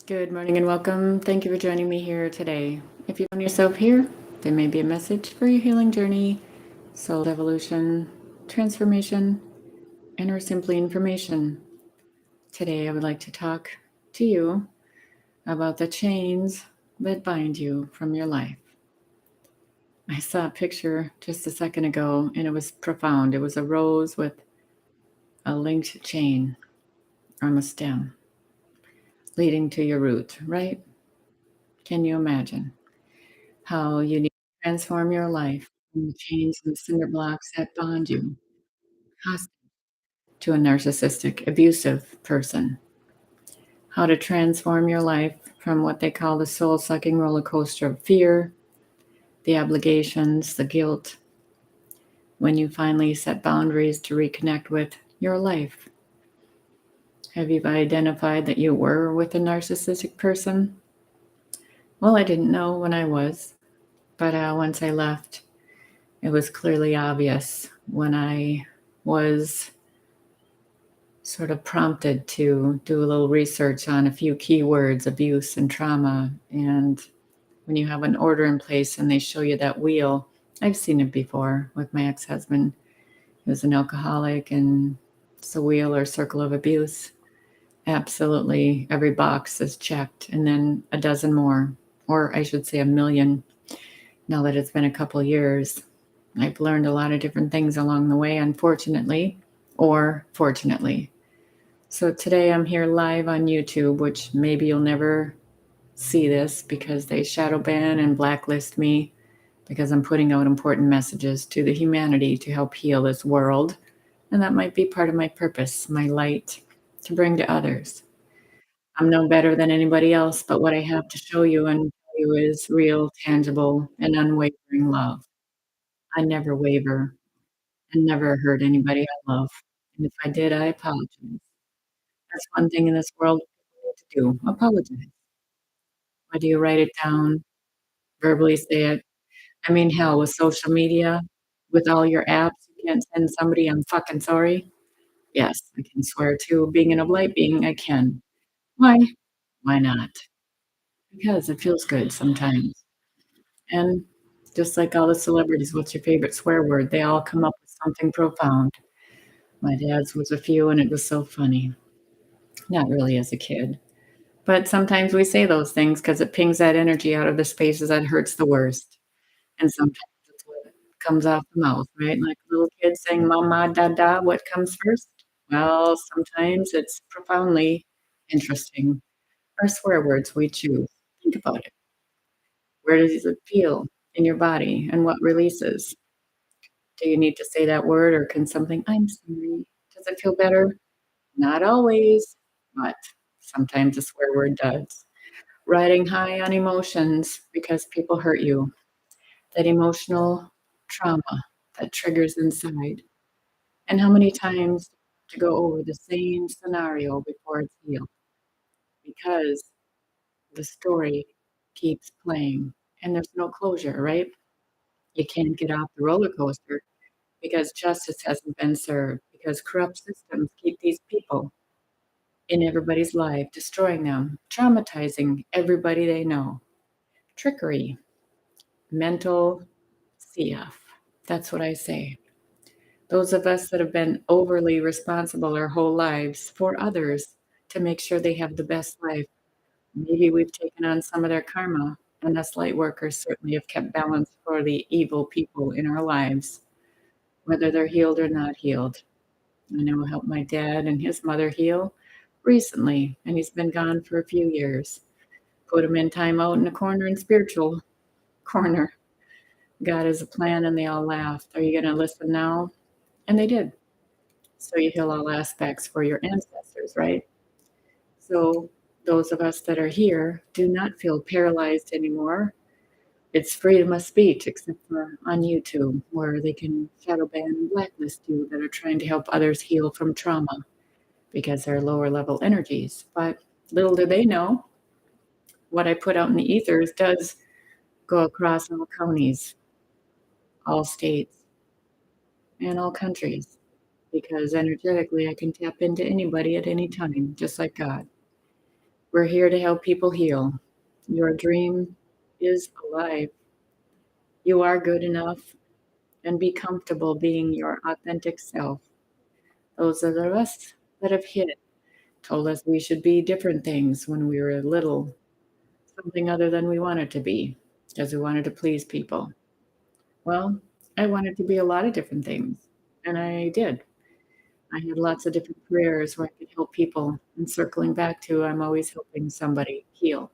Good morning and welcome. Thank you for joining me here today. If you found yourself here, there may be a message for your healing journey, soul evolution, transformation, and or simply information. Today I would like to talk to you about the chains that bind you from your life. I saw a picture just a second ago and it was profound. It was a rose with a linked chain from a stem leading to your root, right? Can you imagine how you need to transform your life from the chains and the cinder blocks that bond you hostage to a narcissistic, abusive person? How to transform your life from what they call the soul sucking roller coaster of fear, the obligations, the guilt, when you finally set boundaries to reconnect with your life. Have you identified that you were with a narcissistic person? Well, I didn't know when I was, but once I left, it was clearly obvious when I was sort of prompted to do a little research on a few keywords, abuse and trauma. And when you have an order in place and they show you that wheel, I've seen it before with my ex-husband. He was an alcoholic, and it's a wheel or circle of abuse. Absolutely every box is checked, and then a dozen more, or I should say a million. Now that it's been a couple years, I've learned a lot of different things along the way, unfortunately, or fortunately. So today I'm here live on YouTube, which maybe you'll never see this because they shadow ban and blacklist me because I'm putting out important messages to the humanity to help heal this world. And that might be part of my purpose, my light to bring to others. I'm no better than anybody else, but what I have to show you and tell you is real, tangible, and unwavering love. I never waver and never hurt anybody I love. And if I did, I apologize. That's one thing in this world people need to do, apologize. Whether you write it down, verbally say it. I mean, hell, with social media, with all your apps, you can't send somebody, "I'm fucking sorry." Yes, I can swear too. Being an light being, I can. Why? Why not? Because it feels good sometimes. And just like all the celebrities, what's your favorite swear word? They all come up with something profound. My dad's was a few, and it was so funny. Not really as a kid. But sometimes we say those things because it pings that energy out of the spaces that hurts the worst. And sometimes it's what comes off the mouth, right? Like little kids saying mama, dada, what comes first? Well, sometimes it's profoundly interesting. Our swear words we choose. Think about it. Where does it feel in your body and what releases? Do you need to say that word or can something, I'm sorry, does it feel better? Not always, but sometimes a swear word does. Riding high on emotions because people hurt you, that emotional trauma that triggers inside. And how many times to go over the same scenario before it's healed? Because the story keeps playing and there's no closure, right? You can't get off the roller coaster because justice hasn't been served, because corrupt systems keep these people in everybody's life, destroying them, traumatizing everybody they know. Trickery, mental CF. That's what I say. Those of us that have been overly responsible our whole lives for others to make sure they have the best life, maybe we've taken on some of their karma, and us light workers certainly have kept balance for the evil people in our lives, whether they're healed or not healed. I know I helped my dad and his mother heal recently, and he's been gone for a few years. Put him in time out in a corner in spiritual corner. God has a plan, and they all laughed. Are you going to listen now? And they did. So you heal all aspects for your ancestors, right? So those of us that are here do not feel paralyzed anymore. It's freedom of speech, except for on YouTube, where they can shadow ban and blacklist you that are trying to help others heal from trauma because they're lower level energies. But little do they know, what I put out in the ethers does go across all counties, all states, and all countries, because energetically I can tap into anybody at any time, just like God. We're here to help people heal. Your dream is alive. You are good enough, and be comfortable being your authentic self. Those of us that have hit told us we should be different things when we were little, something other than we wanted to be, because we wanted to please people. Well, I wanted to be a lot of different things, and I did. I had lots of different careers where I could help people. And circling back to, I'm always helping somebody heal.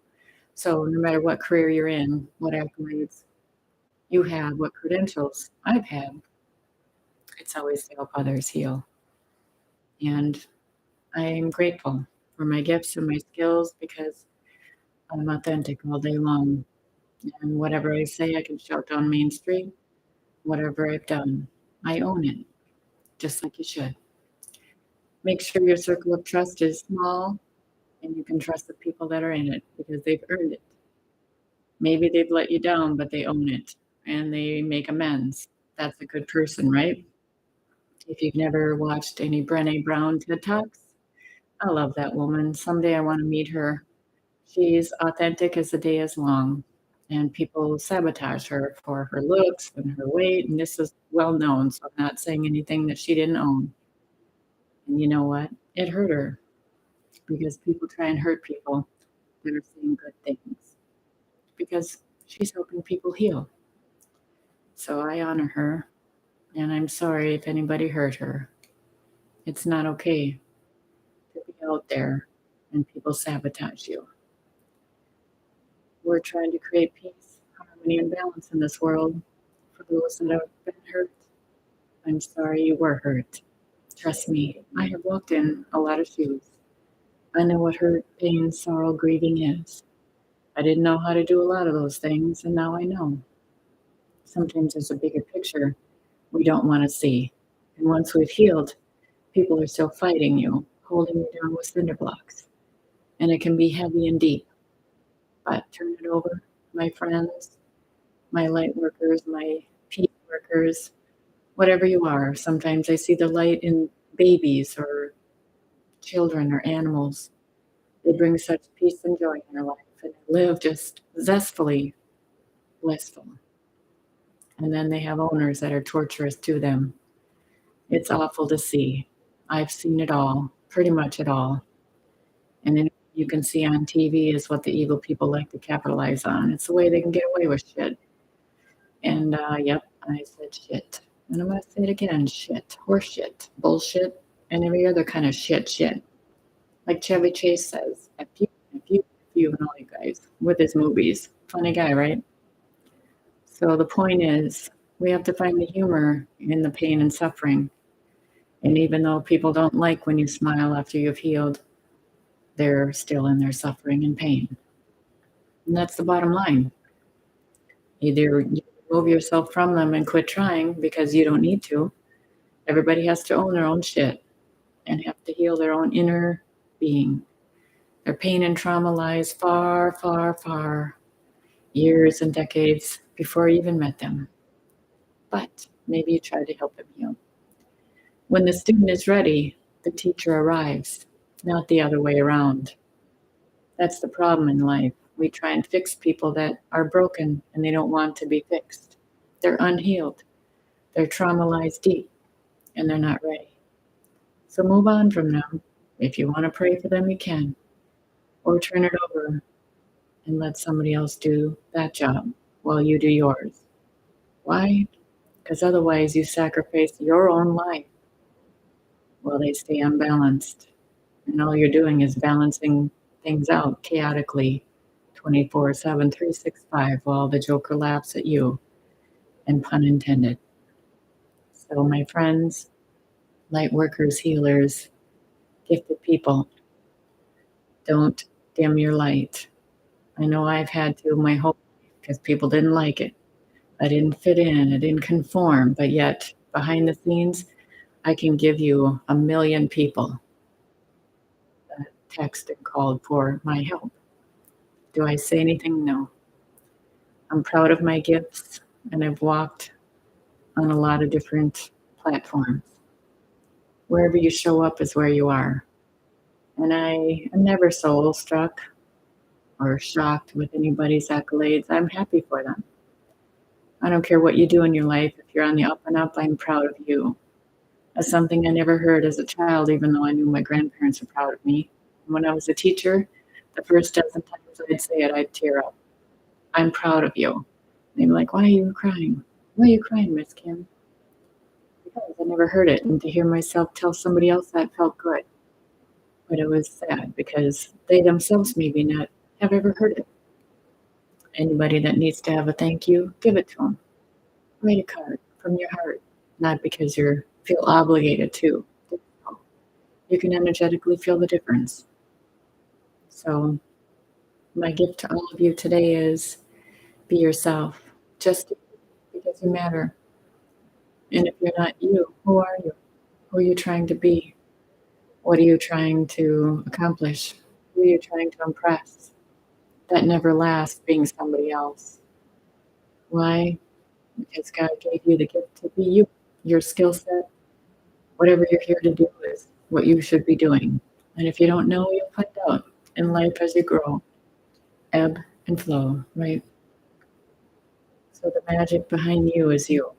So no matter what career you're in, what accolades you have, what credentials I've had, it's always to help others heal. And I am grateful for my gifts and my skills because I'm authentic all day long. And whatever I say, I can shout down Main Street. Whatever I've done, I own it, just like you should. Make sure your circle of trust is small and you can trust the people that are in it because they've earned it. Maybe they've let you down, but they own it and they make amends. That's a good person, right? If you've never watched any Brené Brown TED Talks, I love that woman. Someday I want to meet her. She's authentic as the day is long, and people sabotage her for her looks and her weight. And this is well known, so I'm not saying anything that she didn't own. And you know what? It hurt her because people try and hurt people that are saying good things because she's helping people heal. So I honor her, and I'm sorry if anybody hurt her. It's not okay to be out there and people sabotage you. We're trying to create peace, harmony, and balance in this world. For those that have been hurt, I'm sorry you were hurt. Trust me, I have walked in a lot of shoes. I know what hurt, pain, sorrow, grieving is. I didn't know how to do a lot of those things, and now I know. Sometimes there's a bigger picture we don't want to see. And once we've healed, people are still fighting you, holding you down with cinder blocks. And it can be heavy and deep. But turn it over, my friends, my light workers, my peace workers, whatever you are. Sometimes I see the light in babies or children or animals. They bring such peace and joy in their life and they live just zestfully blissful. And then they have owners that are torturous to them. It's awful to see. I've seen it all, pretty much it all. And then you can see on TV is what the evil people like to capitalize on. It's the way they can get away with shit. And yep, I said shit. And I'm going to say it again, shit, horse shit, bullshit, and every other kind of shit. Like Chevy Chase says, F you, and all you guys with his movies. Funny guy, right? So the point is, we have to find the humor in the pain and suffering. And even though people don't like when you smile after you've healed, they're still in their suffering and pain. And that's the bottom line. Either you remove yourself from them and quit trying because you don't need to. Everybody has to own their own shit and have to heal their own inner being. Their pain and trauma lies far, far, far, years and decades before you even met them. But maybe you try to help them heal. When the student is ready, the teacher arrives, not the other way around. That's the problem in life. We try and fix people that are broken and they don't want to be fixed. They're unhealed. They're traumatized deep and they're not ready. So move on from them. If you want to pray for them, you can. Or turn it over and let somebody else do that job while you do yours. Why? Because otherwise you sacrifice your own life while they stay unbalanced. And all you're doing is balancing things out chaotically 24/7, 365 while the Joker laughs at you, and pun intended. So my friends, light workers, healers, gifted people, don't dim your light. I know I've had to my whole life because people didn't like it. I didn't fit in, I didn't conform, but yet behind the scenes, I can give you a million people that text and called for my help. Do I say anything? No. I'm proud of my gifts, and I've walked on a lot of different platforms. Wherever you show up is where you are. And I am never soul struck. or shocked with anybody's accolades. I'm happy for them. I don't care what you do in your life. If you're on the up and up, I'm proud of you. That's something I never heard as a child, even though I knew my grandparents were proud of me. When I was a teacher, the first dozen times I'd say it, I'd tear up. I'm proud of you. They'd be like, why are you crying? Why are you crying, Miss Kim? Because I never heard it. And to hear myself tell somebody else that felt good. But it was sad because they themselves maybe not have ever heard it. Anybody that needs to have a thank you, give it to them. Write a card from your heart, not because you feel obligated to. You can energetically feel the difference. So my gift to all of you today is be yourself, just because you matter. And if you're not you, who are you? Who are you trying to be? What are you trying to accomplish? Who are you trying to impress? That never lasts being somebody else. Why? Because God gave you the gift to be you, your skill set. Whatever you're here to do is what you should be doing. And if you don't know, you'll find out in life as you grow. Ebb and flow, right? So the magic behind you is you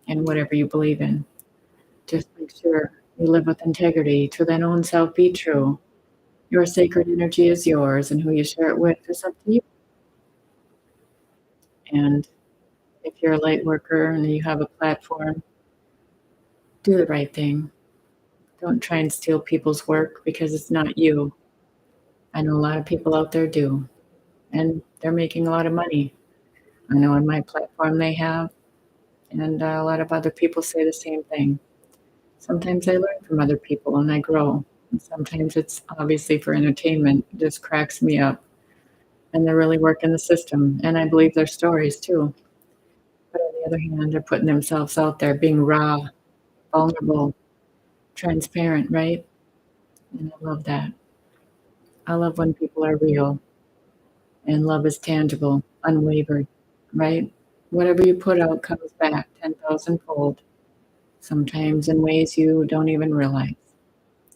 and whatever you believe in. Just make sure you live with integrity. To thine own self be true. Your sacred energy is yours, and who you share it with is up to you. And if you're a light worker and you have a platform, do the right thing. Don't try and steal people's work because it's not you. I know a lot of people out there do, and they're making a lot of money. I know on my platform they have, and a lot of other people say the same thing. Sometimes I learn from other people and I grow. And sometimes it's obviously for entertainment. It just cracks me up. And they're really working the system. And I believe their stories too. But on the other hand, they're putting themselves out there, being raw, vulnerable, transparent, right? And I love that. I love when people are real and love is tangible, unwavered, right? Whatever you put out comes back 10,000 fold, sometimes in ways you don't even realize.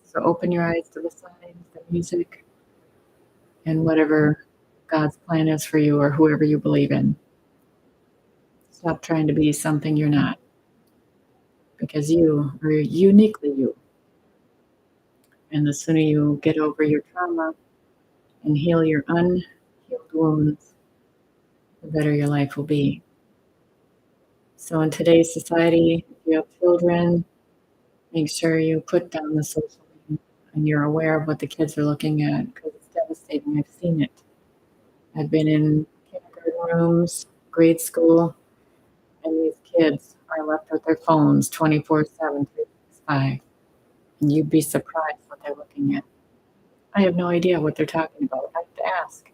So open your eyes to the signs, the music, and whatever God's plan is for you or whoever you believe in. Stop trying to be something you're not, because you are uniquely you. And the sooner you get over your trauma and heal your unhealed wounds, the better your life will be. So in today's society, if you have children, make sure you put down the social media and you're aware of what the kids are looking at, because it's devastating. I've seen it. I've been in kindergarten rooms, grade school, and these kids are left with their phones 24/7, 365. And you'd be surprised what they're looking at. I have no idea what they're talking about. I have to ask.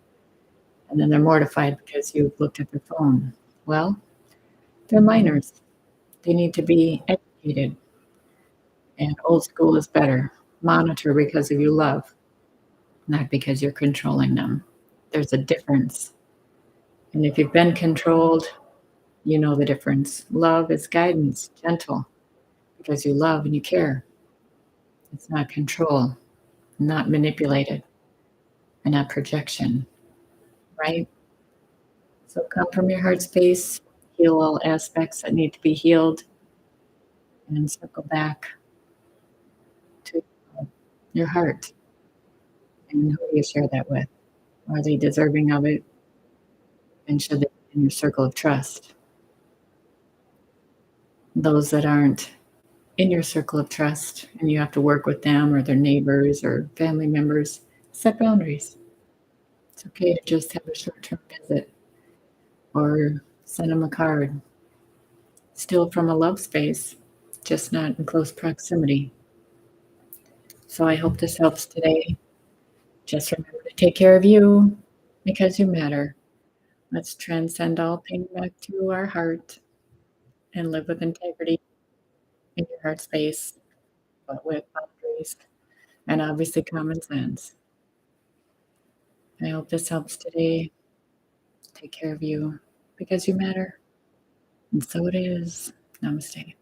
And then they're mortified because you've looked at their phone. Well, they're minors. They need to be educated. And old school is better. Monitor because of your love, not because you're controlling them. There's a difference. And if you've been controlled, you know the difference. Love is guidance, gentle, because you love and you care. It's not control, not manipulated, and not projection, right? So come from your heart space, heal all aspects that need to be healed, and then circle back to your heart. And who do you share that with? Are they deserving of it? And should they be in your circle of trust? Those that aren't in your circle of trust and you have to work with them or their neighbors or family members, set boundaries. It's okay to just have a short-term visit or send them a card. Still from a love space, just not in close proximity. So I hope this helps today. Just remember to take care of you because you matter. Let's transcend all pain back to our heart and live with integrity in your heart space, but with boundaries and obviously common sense. I hope this helps today. Take care of you because you matter. And so it is. Namaste.